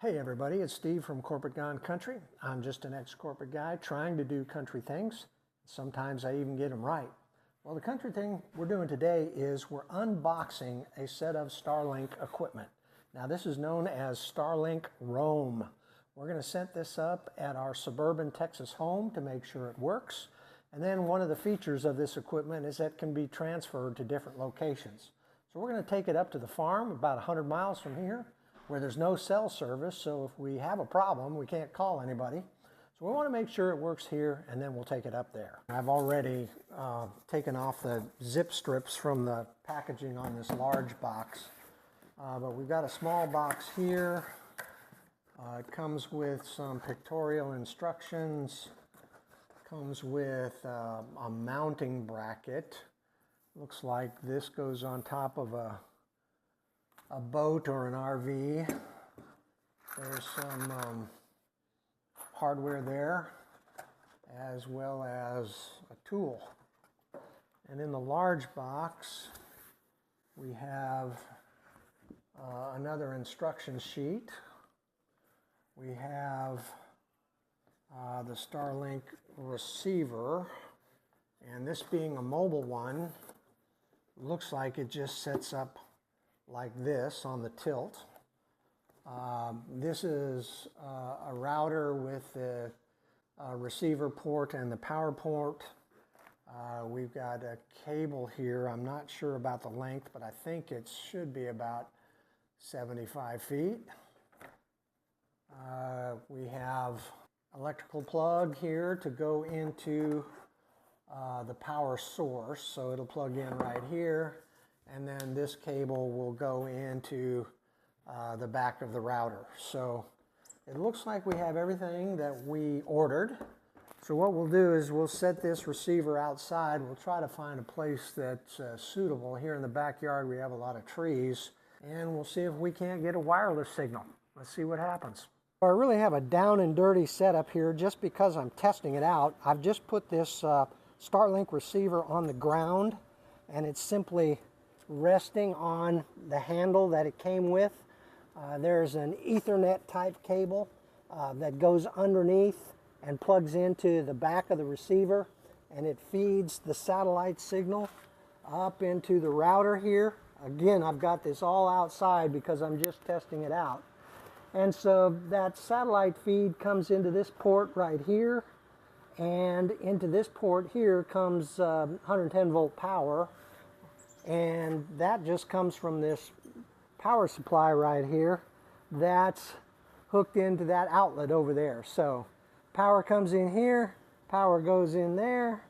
Hey everybody, it's Steve from Corporate Gone Country. I'm just an ex-corporate guy trying to do country things. Sometimes I even get them right. Well, the country thing we're doing today is we're unboxing a set of Starlink equipment. Now this is known as Starlink Roam. We're going to set this up at our suburban Texas home to make sure it works. And then one of the features of this equipment is that it can be transferred to different locations. So we're going to take it up to the farm about 100 miles from here, where there's no cell service, so if we have a problem, we can't call anybody. So we want to make sure it works here, and then we'll take it up there. I've already taken off the zip strips from the packaging on this large box, but we've got a small box here. It comes with some pictorial instructions, comes with a mounting bracket. Looks like this goes on top of a boat or an RV. There's some hardware there, as well as a tool. And in the large box, we have another instruction sheet. We have the Starlink receiver, and this being a mobile one, looks like it just sets up like this on the tilt. This is a router with the receiver port and the power port. We've got a cable here. I'm not sure about the length, but I think it should be about 75 feet. We have electrical plug here to go into the power source, so it'll plug in right here. And then this cable will go into the back of the router. So it looks like we have everything that we ordered. So what we'll do is we'll set this receiver outside. We'll try to find a place that's suitable. Here in the backyard we have a lot of trees, and we'll see if we can't get a wireless signal. Let's see what happens. I really have a down and dirty setup here just because I'm testing it out. I've just put this Starlink receiver on the ground, and it's simply resting on the handle that it came with. There's an Ethernet type cable that goes underneath and plugs into the back of the receiver, and it feeds the satellite signal up into the router here. Again, I've got this all outside because I'm just testing it out. And so that satellite feed comes into this port right here, and into this port here comes 110 volt power. And that just comes from this power supply right here that's hooked into that outlet over there. So power comes in here, power goes in there,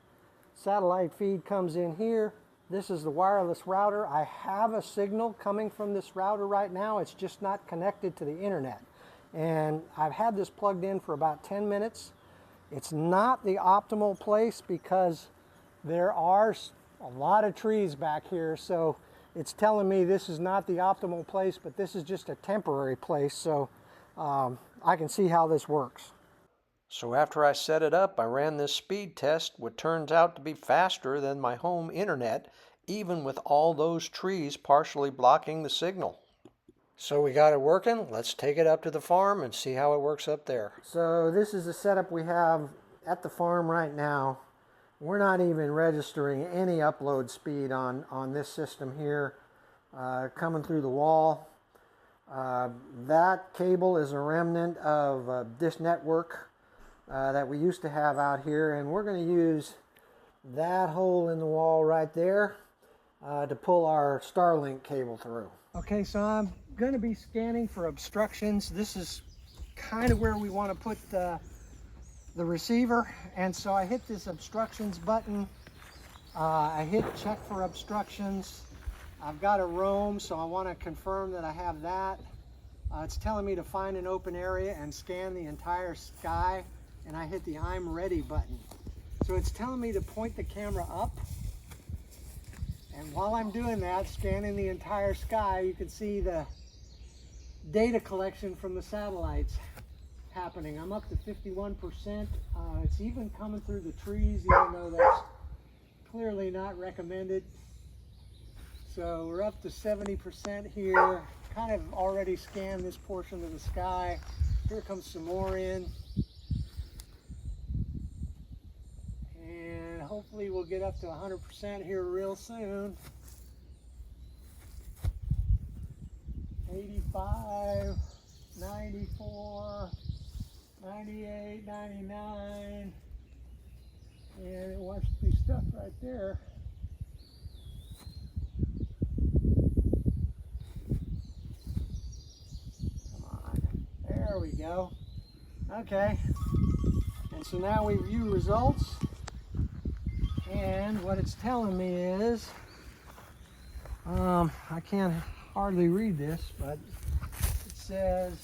satellite feed comes in here. This is the wireless router. I have a signal coming from this router right now. It's just not connected to the internet. And I've had this plugged in for about 10 minutes. It's not the optimal place because there are a lot of trees back here, so it's telling me this is not the optimal place, but this is just a temporary place, so I can see how this works. So after I set it up, I ran this speed test, which turns out to be faster than my home internet, even with all those trees partially blocking the signal. So we got it working. Let's take it up to the farm and see how it works up there. So this is the setup we have at the farm right now. We're not even registering any upload speed on this system here coming through the wall. That cable is a remnant of this network that we used to have out here, and we're going to use that hole in the wall right there to pull our Starlink cable through. Okay, so I'm going to be scanning for obstructions. This is kind of where we want to put the receiver, and so I hit this obstructions button. I hit check for obstructions. I've got a roam, so I want to confirm that I have that. It's telling me to find an open area and scan the entire sky, and I hit the I'm ready button. So it's telling me to point the camera up, and while I'm doing that, scanning the entire sky, you can see the data collection from the satellites happening. I'm up to 51%. It's even coming through the trees, even though that's clearly not recommended. So we're up to 70% here. kind of already scanned this portion of the sky. Here comes some more in. And hopefully we'll get up to 100% here real soon. 85, 94, 98, 99. And it wants to be stuck right there. Come on. There we go. Okay. And so now we view results. And what it's telling me is, I can't hardly read this, but it says,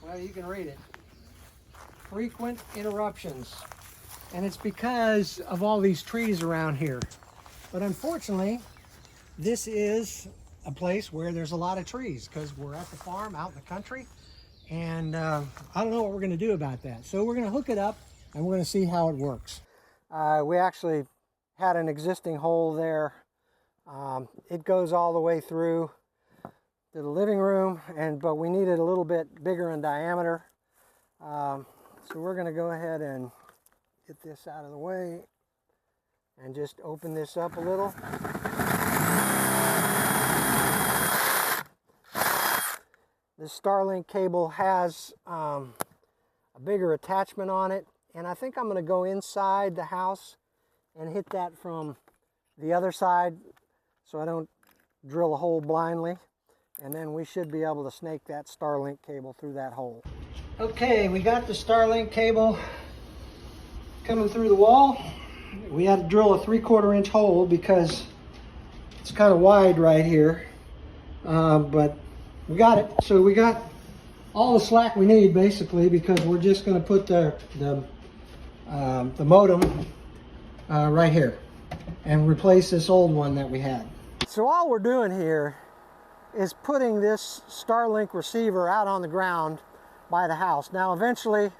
well, you can read it. Frequent interruptions. And it's because of all these trees around here. But unfortunately, this is a place where there's a lot of trees because we're at the farm out in the country. And I don't know what we're going to do about that. So we're going to hook it up and we're going to see how it works. We actually had an existing hole there. It goes all the way through to the living room, but we need it a little bit bigger in diameter. So we're going to go ahead and get this out of the way and just open this up a little. This Starlink cable has a bigger attachment on it, and I think I'm going to go inside the house and hit that from the other side so I don't drill a hole blindly, and then we should be able to snake that Starlink cable through that hole. Okay, we got the Starlink cable coming through the wall. We had to drill a 3/4 inch hole because it's kind of wide right here, but we got it. So we got all the slack we need basically, because we're just going to put the modem right here and replace this old one that we had. So all we're doing here is putting this Starlink receiver out on the ground by the house. Now eventually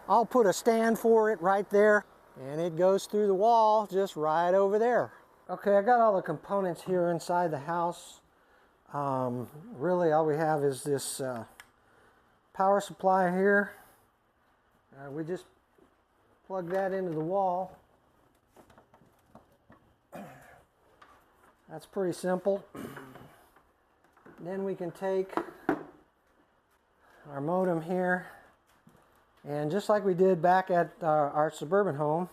I'll put a stand for it right there, and it goes through the wall just right over there. Okay, I got all the components here inside the house. Really all we have is this power supply here. We just plug that into the wall. That's pretty simple. Then we can take our modem here, and just like we did back at our suburban home,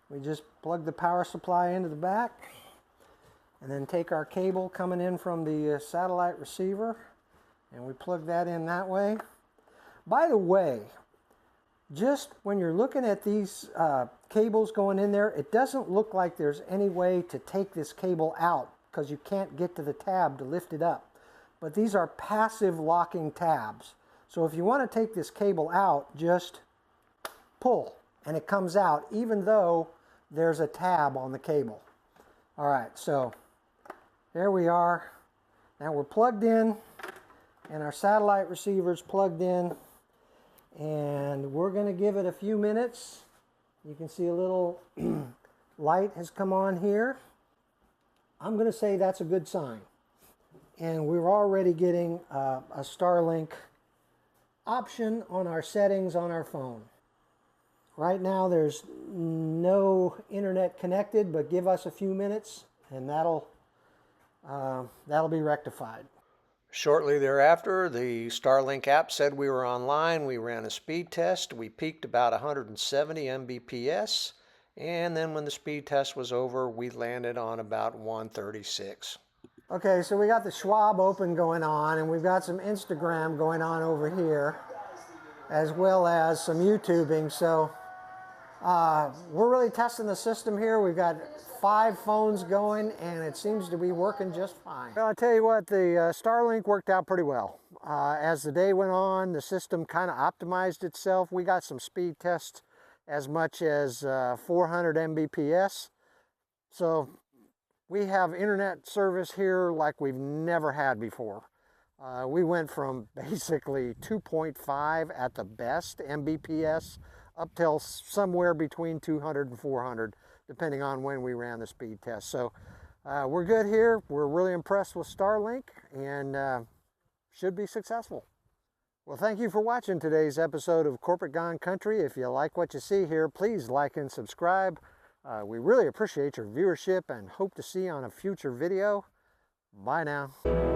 we just plug the power supply into the back, and then take our cable coming in from the satellite receiver, and we plug that in that way. By the way, just when you're looking at these cables going in there, it doesn't look like there's any way to take this cable out because you can't get to the tab to lift it up. But these are passive locking tabs. So if you want to take this cable out, just pull and it comes out even though there's a tab on the cable. All right, so there we are. Now we're plugged in and our satellite receiver's plugged in, and we're going to give it a few minutes. You can see a little light has come on here. I'm going to say that's a good sign. And we're already getting a Starlink option on our settings on our phone. Right now there's no internet connected, but give us a few minutes and that'll be rectified. Shortly thereafter, the Starlink app said we were online. We ran a speed test. We peaked about 170 mbps, and then when the speed test was over, we landed on about 136. Okay, so we got the Schwab open going on, and we've got some Instagram going on over here, as well as some YouTubing. So we're really testing the system here. We've got 5 phones going, and it seems to be working just fine. Well, I'll tell you what, the Starlink worked out pretty well. As the day went on, the system kind of optimized itself. We got some speed tests as much as 400 mbps. So we have internet service here like we've never had before. We went from basically 2.5 at the best mbps up till somewhere between 200 and 400, depending on when we ran the speed test. So we're good here. We're really impressed with Starlink and should be successful. Well, thank you for watching today's episode of Corporate Gone Country. If you like what you see here, please like and subscribe. We really appreciate your viewership and hope to see you on a future video. Bye now.